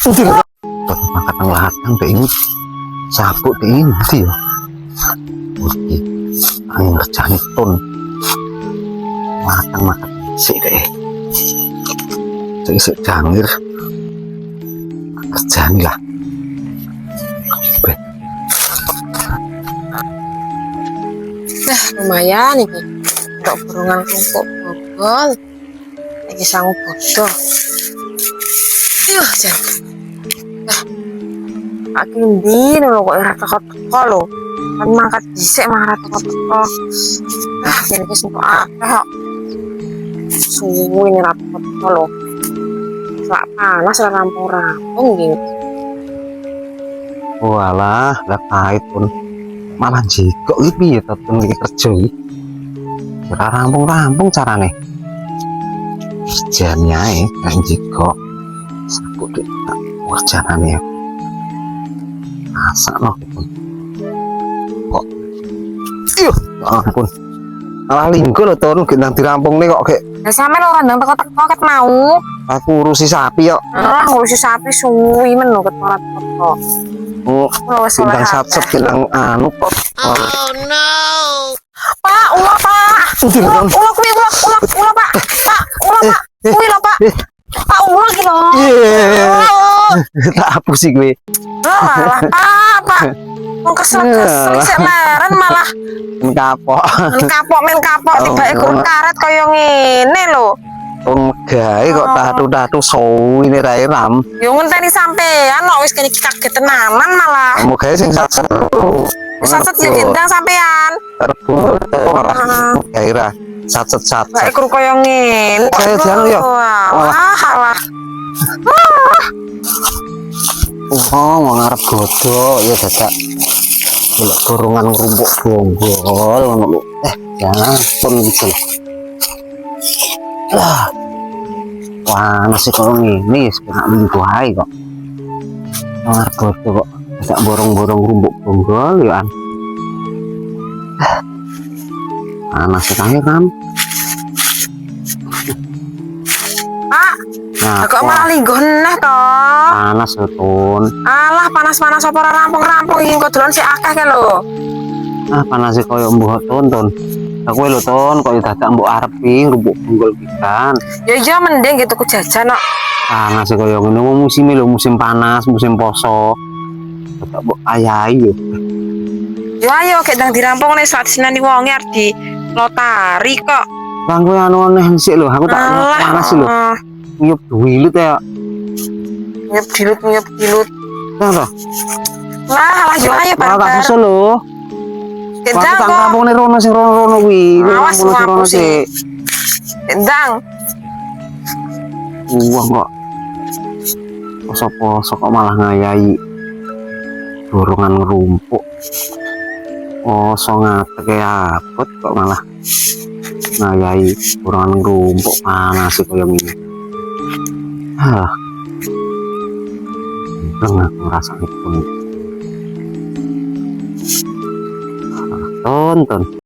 Kadang ladang deh ini sabuk deh ini sih ya. Mesti angin ngerjani ton ladang makan sih deh. Jadi sejangir kerjani lah. Nah, lumayan nih. Untuk burungan rumput bobol. Lagi sangu bodoh. Jan. Pak Kindi lho kok ora teko-teko lho. Kan mangkat dhisik mah ora teko-teko. Jan wis entuk akeh kok. Suwi ora teko lho. Sak panas ora rampung-rampung iki. Walah, gak pahit pun malah jikok iki piye tetep iki kerja iki. Ora rampung-rampung carane. Ijane ae gak jikok. Sabuk dik kerjane ya. Masak loh gitu. Kok iyo ampun malah linggo lho ton gendang dirampung nih kok kayak Lah sampe lho kandang teko-teko ket mau. aku urusi sapi yuk. Ngurusi sapi suwi men lho ket ora teko. Oh Wis gendang satset gendang anu kok. Oh no. Pak, ulah Pak. Ulah kuwi ulah Pak. Pak, ulah Pak. Kuwi lho Pak. Pak ulah ki lho. Tak hapus sih gue. Malah Pak. Wong kesel-kesel sik leren malah Kapok. men kapok tibake gur karet kaya ngene lho. Wong megahe kok tatu-tatu suwi ini rae ram. Yo ngenteni sampean kok wis kene kaget tenanan malah. Megahe sing satset. Satset yo gendang sampean. Gairah satset-satset. Bae gur kaya ngene. Saya jalan yo. Alah. Oh, mau ngarep godok ya dadak. Golek gorongan rumpuk bonggol ngono lho. Jangan pun bisa. Lah. Wah, nasi kok ngene sepenak minggu ae kok. Ngarep godok kok dadak borong-borong rumpuk bonggol ya an. Panas sekali kan. Pak, Nah, kok malah linggo neh to? panas ya ton. Alah panas-panas apa ora rampung-rampung iki kok dolan sik akeh ke lho. Ah panasnya koyo mbuh ton. Aku lho ton kok dadak mbok arepi rumpuk bonggol pisan. Ya iya mending gitu ku jajan kok. Panas koyo ngono musim lho musim panas, musim poso. Dadak mbok ayahi yo. Yo ayo gek ndang dirampung nih saat sinani wonge arep di lotari kok. Bang kowe anu aneh sik lho, aku tak panas lho. Nyup duwilut ya. Nyup dilut. Nah toh. Lah yo ayo Malah tak bareng. susul lho. Aku Gendang tak kok. rampung rono sing rono kuwi. Awas Rono sing rono ngaku sih. sik. Gendang. Wah kok. Poso-poso kok malah ngayahi dorongan rumpuk. Poso ngateke abot kok malah ngayahi dorongan rumpuk panas kaya ngene. Hah. Enggak aku ngerasa itu. Tonton.